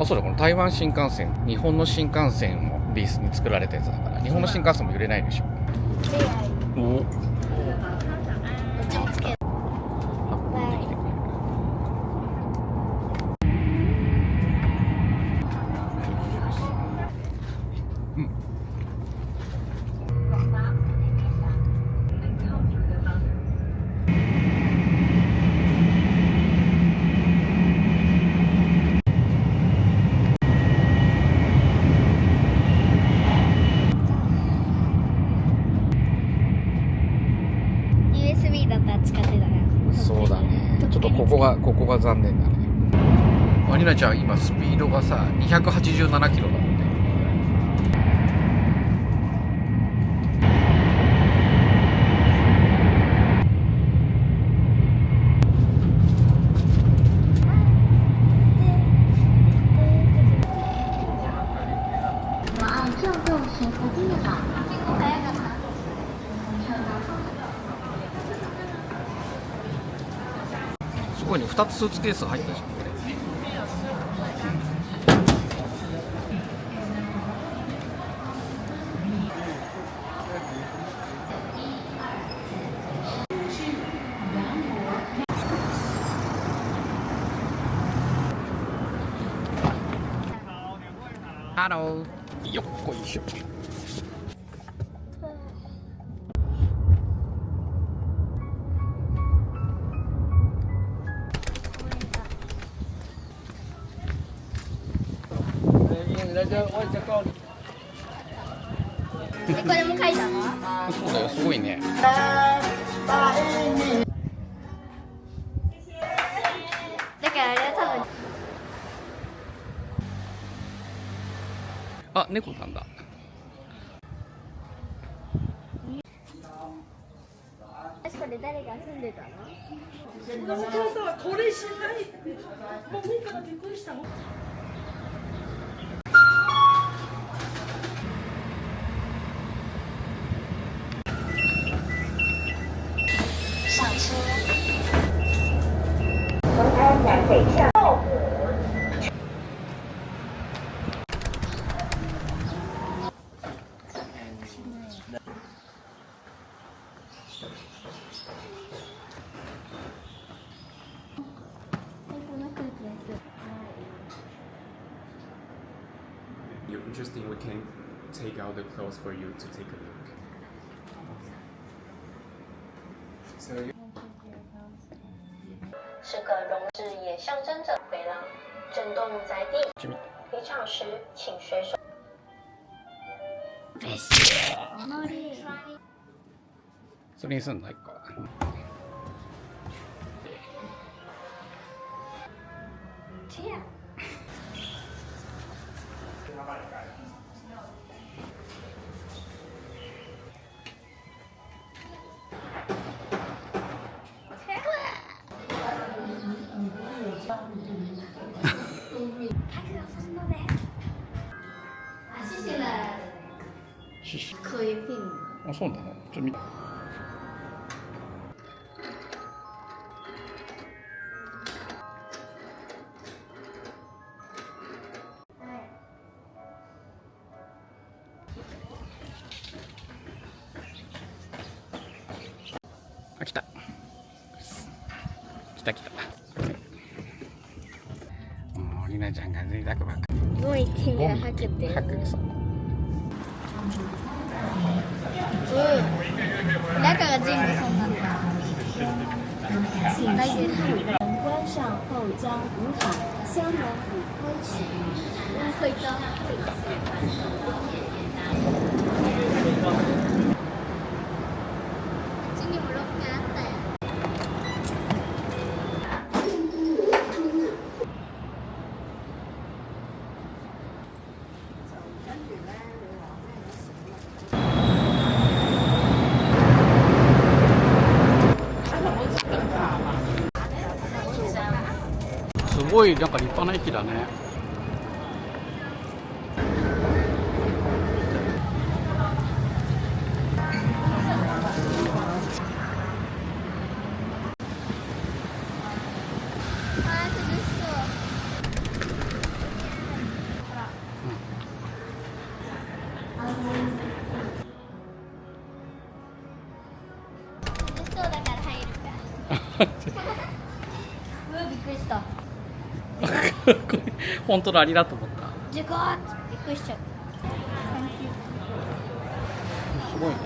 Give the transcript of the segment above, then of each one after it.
あ、そうだ、この台湾新幹線、日本の新幹線をベースに作られたやつだから、日本の新幹線も揺れないでしょ。おお、どっちもつける。運んできてくれる。うん。USB だったら使ってたら。そうだね。ちょっとここが残念だね。まりなちゃん今スピードがさ287キロだって。すごいね、2つスーツケース入ったじゃんこれ。ハロー、よっこいしょ。これも書いたの？そうだよ、すごいね。だからあれは多分。あ、猫なんだ。これ誰が住んでたの？お母さんはこれしない。もう目からびっくりしたの。上车。从安南北上。You're interesting, we can take out the clothes for you to take a look. So you 是个容字，也象征着回廊震动在地。离场时，请随手。それにすんの一個。こういうピン。あ、そうなの。ちょっと見て。あ、来た。来た来た。もうりなちゃんが贅沢ばっかり。もう一点が吐くって。吐くそう。中が全部そうなんだ。来年门关上后将无法香门已开启。会的。次にもロッカーあったよ。すごいなんか立派な駅だね。本当のアリだと思った。ジュコーってびっくりしちゃった。すごいね。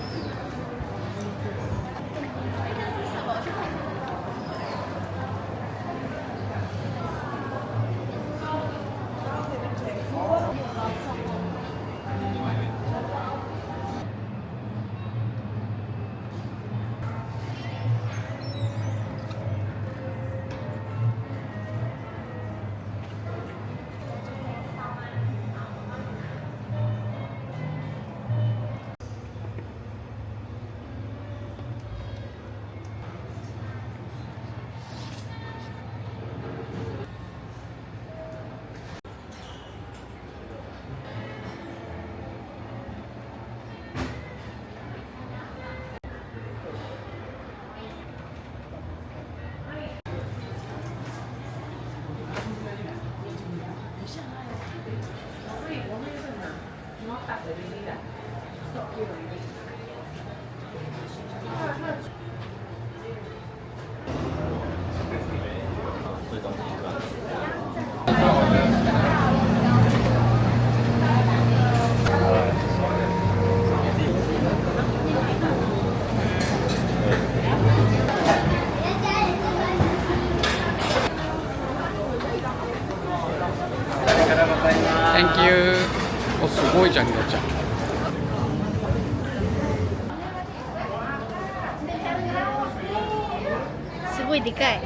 Thank you。お、すごいじゃん、りなちゃん。すごいでかい。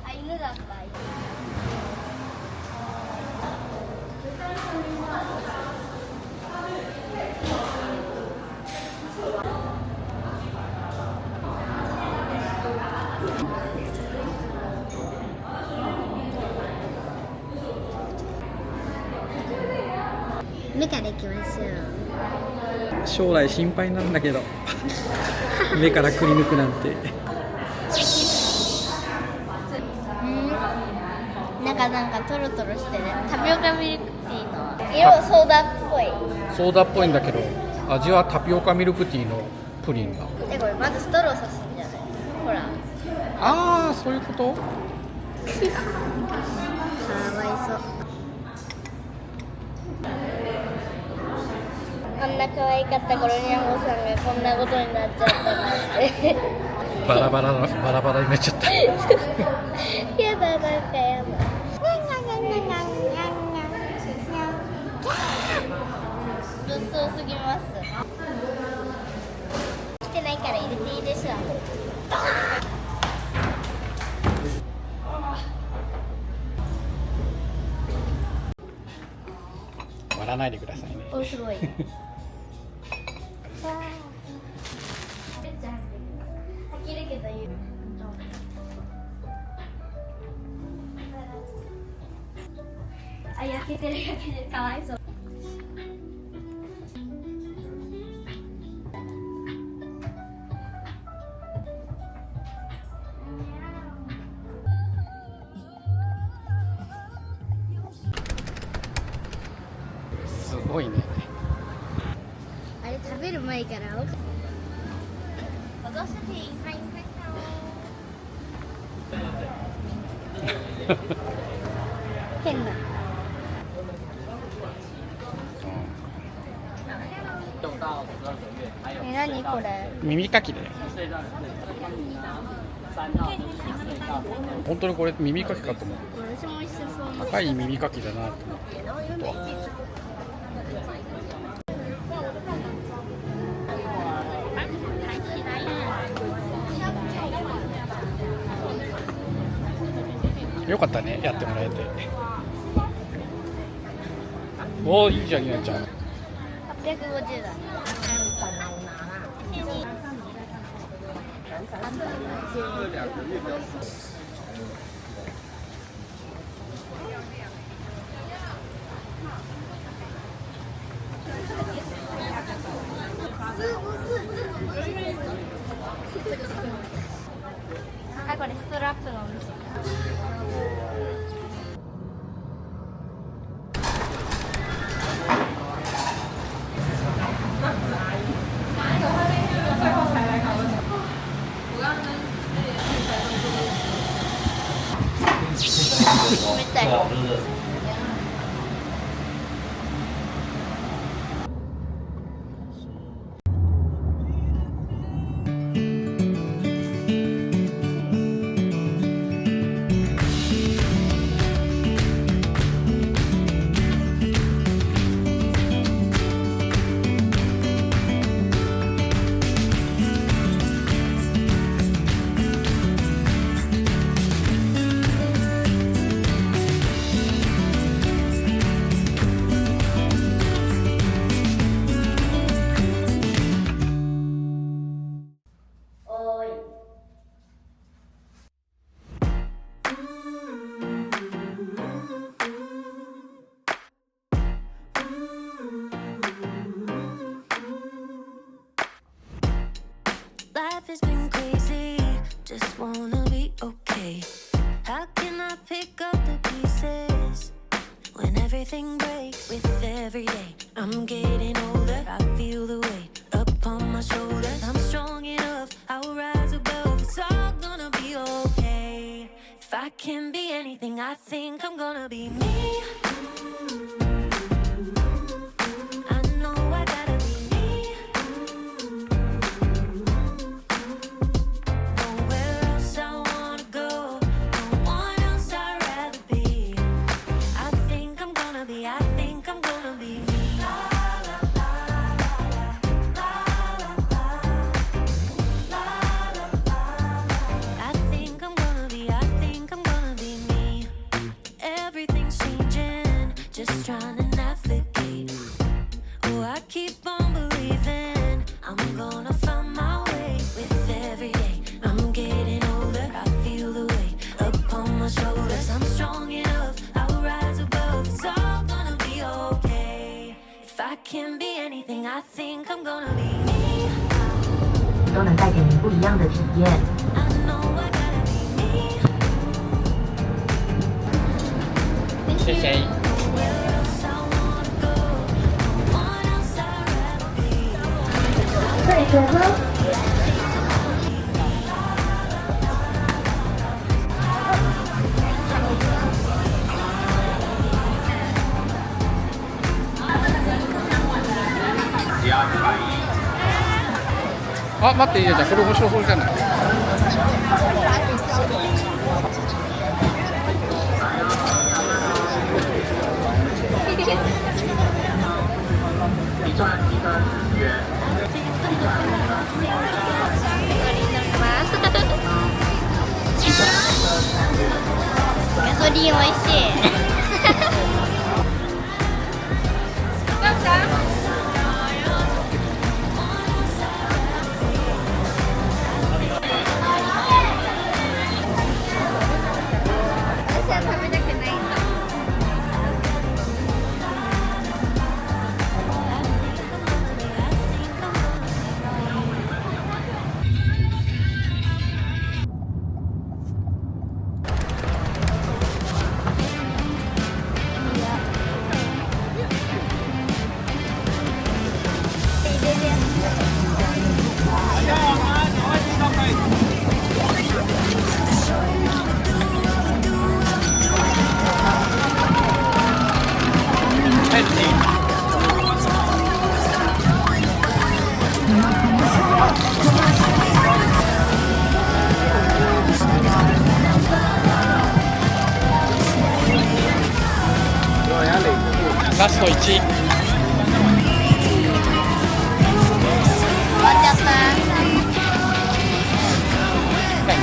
あ、犬だった。目から行きましょう。将来心配なんだけど目からくり抜くなんて。なんかトロトロしてる。タピオカミルクティーの色ソーダっぽい。ソーダっぽいんだけど味はタピオカミルクティーのプリンだ。これまずストローさすんじゃない？ほら。ああ、そういうこと。かわいそう。あんな可愛かった頃にゃんごさんがこんなことになっちゃったなんて。バラバラになっちゃった。やだ、なんかやだ。物騒すぎます。来てないから入れていいでしょ。割らないでくださいね。お、すごい。飽きるけど言う。あ、焼けてるかわいそう。すごいね。あれ食べる前から青か。変な。何これ？耳かきで。本当にこれ耳かきかと思う。私も一緒そう思う。高い耳かきだなと思って。よかったね、やってもらえて。おー、いいじゃん、ゆなちゃん。850だ。あ、これストラップのお店。冷たい。Life has been crazy, just wanna be okay. How can I pick up the pieces when everything breaks with every day? I'm getting older, I feel the weight upon my shoulders. I'm strong enough, I'll rise above. It's all gonna be okay. If I can be anything, I think I'm gonna be me. I know I gotta be me. Nowhere else I wanna go, no one else I'd rather be. I think I'm gonna be me. I think I'm gonna be me. Everything's changing, just trying to navigate. Oh, I keep on believing I'm gonna find my way with every day. I'm getting older, I feel the weight upon my shoulders. I'm strong enough, I'll rise above. It's all gonna be okay. If I can be anything, I think I'm gonna be me. 都能带给您不一样的体验。 I know I gotta be me. 谢谢。 Where else I wanna go, no one else I'd rather be. 对着喝。 あ、待って、いいじゃん、これ面白そうじゃない。ガソリン美味しい。私は食べたくないんだ。ラスト1。終わっちゃった。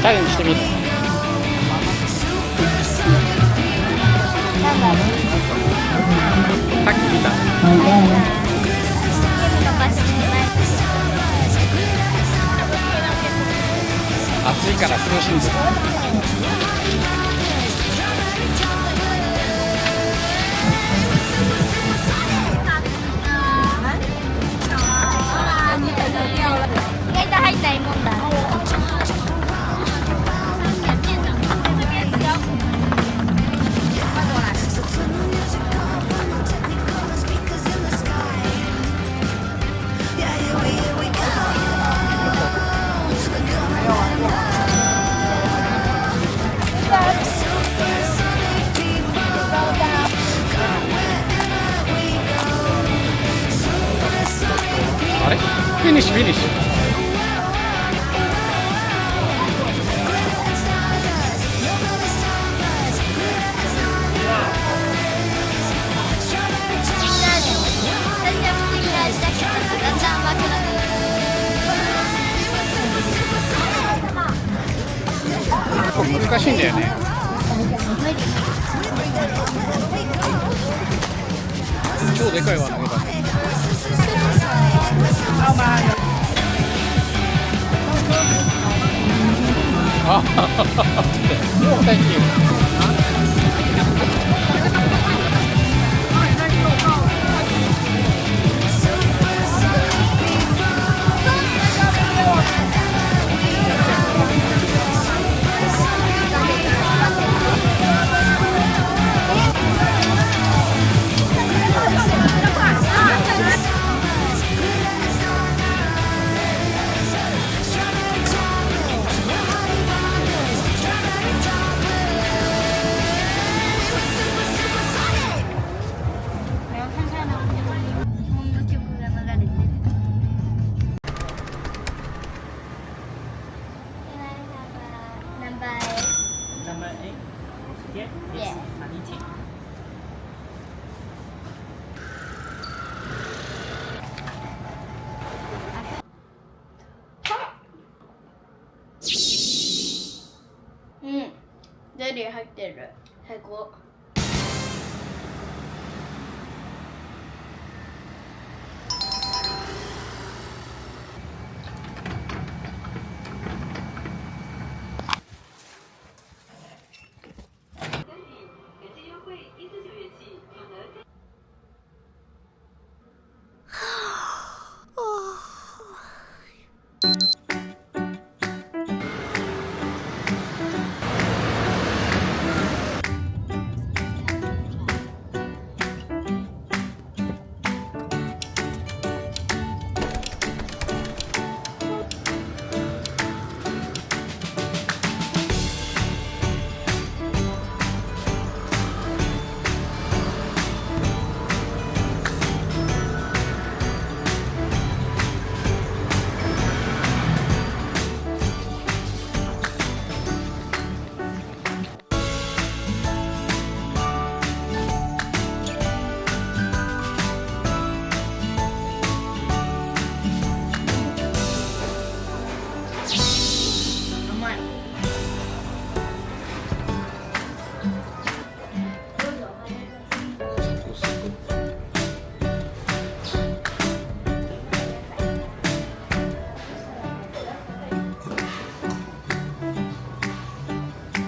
チャレンジしてみる。なんだろう。さっき見た。暑いから涼しんでる。意外と入ったいもんだ。難しいんだよね。超でかい輪投げた。あ、Thank you。ゼリー入ってる。最高。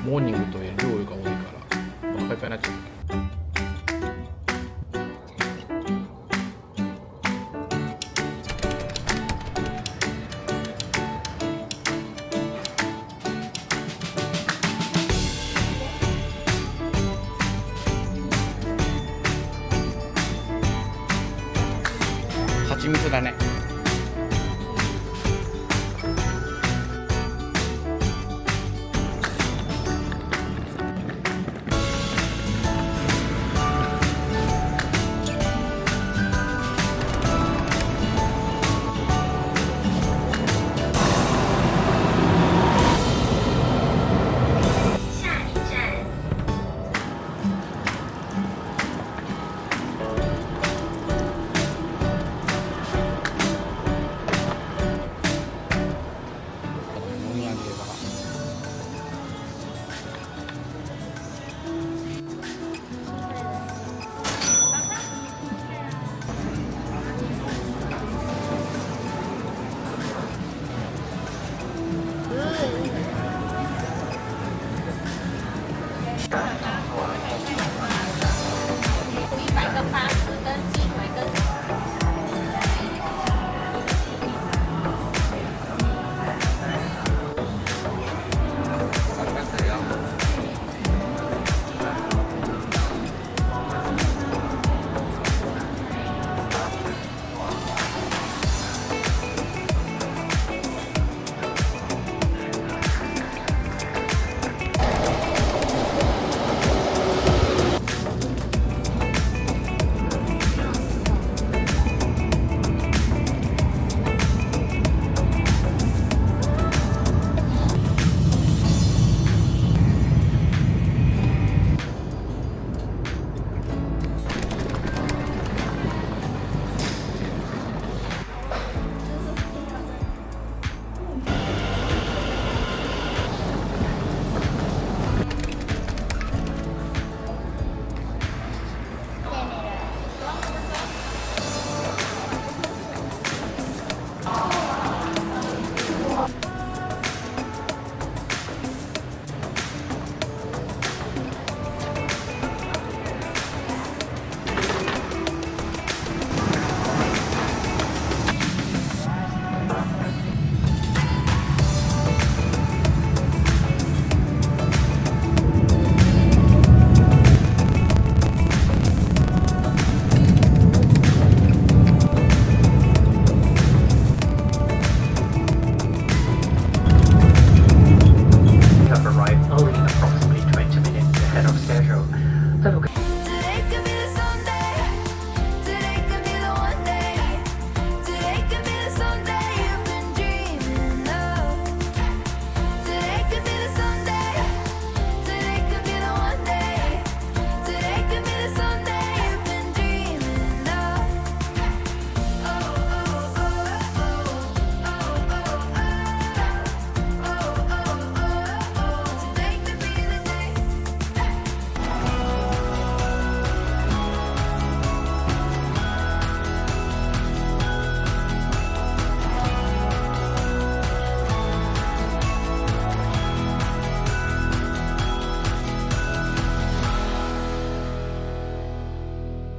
モーニングと量が多いからお腹いっぱいになっちゃう。蜂蜜だね。